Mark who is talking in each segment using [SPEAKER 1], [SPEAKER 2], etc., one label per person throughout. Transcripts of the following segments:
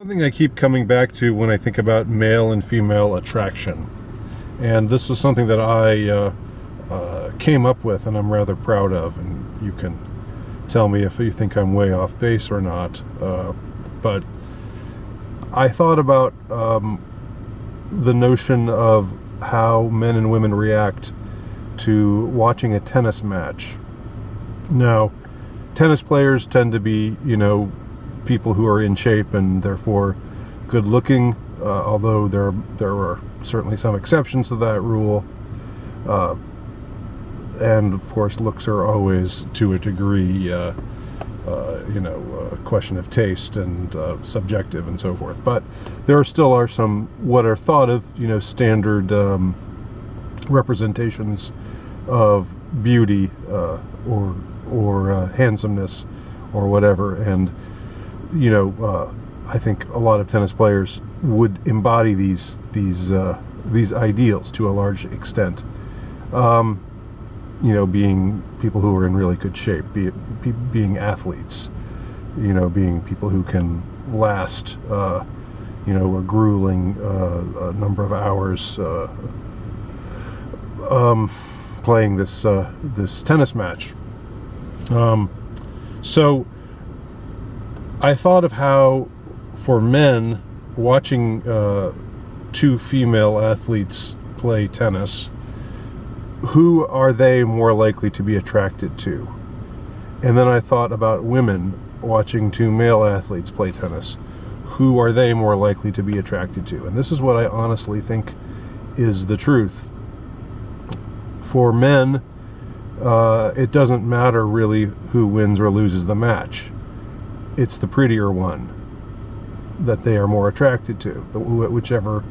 [SPEAKER 1] Something I keep coming back to when I think about male and female attraction. And this was something that I came up with and I'm rather proud of. And you can tell me if you think I'm way off base or not. But I thought about the notion of how men and women react to watching a tennis match. Now, tennis players tend to be, people who are in shape and therefore good looking, although there are certainly some exceptions to that rule. And of course, looks are always, to a degree, a question of taste and subjective and so forth. But there still are some what are thought of, standard representations of beauty or handsomeness or whatever. And I think a lot of tennis players would embody these ideals to a large extent. Being people who are in really good shape, being athletes, being people who can last, a grueling number of hours playing this tennis match. So I thought of how, for men, watching two female athletes play tennis, who are they more likely to be attracted to? And then I thought about women watching two male athletes play tennis. Who are they more likely to be attracted to? And this is what I honestly think is the truth. For men, it doesn't matter really who wins or loses the match. It's the prettier one that they are more attracted to, whichever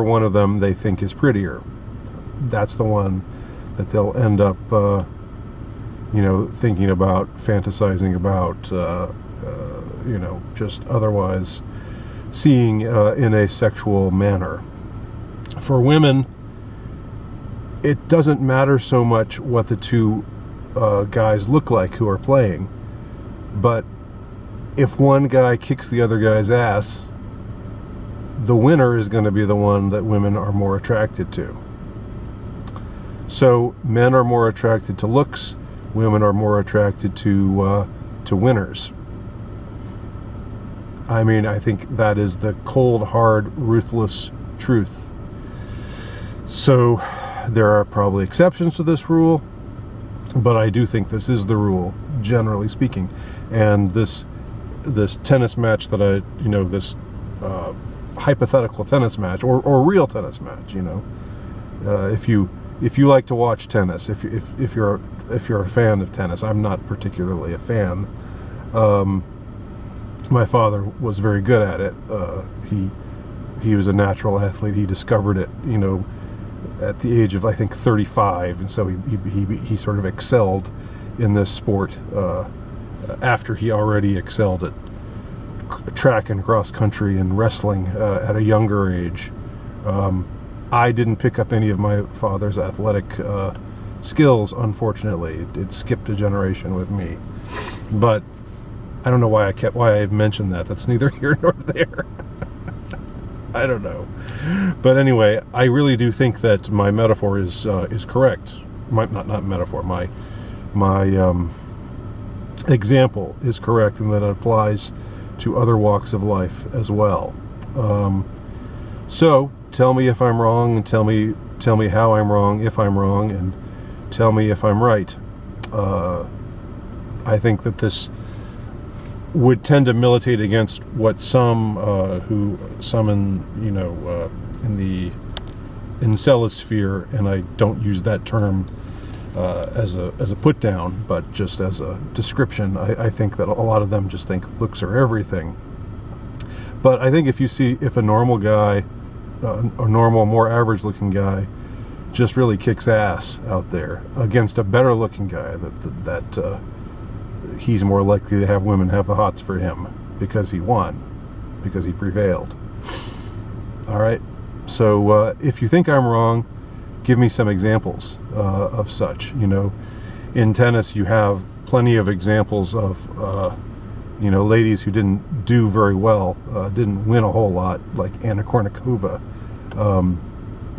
[SPEAKER 1] one of them they think is prettier. That's the one that they'll end up, thinking about, fantasizing about, just otherwise seeing in a sexual manner. For women, it doesn't matter so much what the two guys look like who are playing, but if one guy kicks the other guy's ass, the winner is going to be the one that women are more attracted to. So men are more attracted to looks, women are more attracted to winners. I mean, I think that is the cold, hard, ruthless truth. So there are probably exceptions to this rule, but I do think this is the rule, generally speaking. And this tennis match that this hypothetical tennis match or real tennis match, if you like to watch tennis, if you're a fan of tennis, I'm not particularly a fan. My father was very good at it. He was a natural athlete. He discovered it, at the age of, I think, 35, and so he sort of excelled in this sport after he already excelled at track and cross country and wrestling at a younger age. I didn't pick up any of my father's athletic skills, unfortunately. It skipped a generation with me. But I don't know why I mentioned that. That's neither here nor there. I don't know. But anyway, I really do think that my metaphor is correct. Not metaphor. My example is correct, and that it applies to other walks of life as well. So tell me if I'm wrong, and tell me how I'm wrong, if I'm wrong, and tell me if I'm right. I think that this would tend to militate against what some in the incelosphere, and I don't use that term as a put down, but just as a description. I think that a lot of them just think looks are everything. But I think if a normal guy, a normal, more average looking guy, just really kicks ass out there against a better looking guy, that he's more likely to have women have the hots for him because he won, because he prevailed. All right. So if you think I'm wrong, give me some examples of such. In tennis, you have plenty of examples of you know, ladies who didn't do very well, didn't win a whole lot, like Anna Kournikova,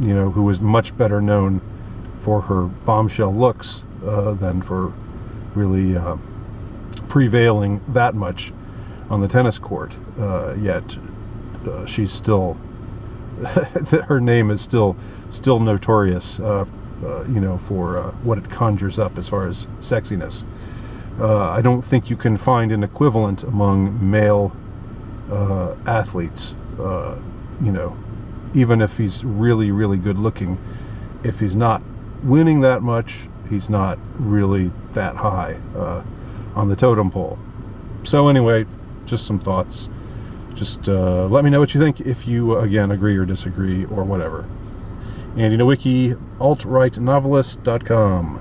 [SPEAKER 1] you know, who was much better known for her bombshell looks than for really prevailing that much on the tennis court. Yet she's still, her name is still notorious, you know, for what it conjures up as far as sexiness. I don't think you can find an equivalent among male athletes, you know, even if he's really, really good looking. If he's not winning that much, he's not really that high on the totem pole. So anyway, just some thoughts. Just let me know what you think, if you, again, agree or disagree or whatever. Andy Nowicki, altrightnovelist.com.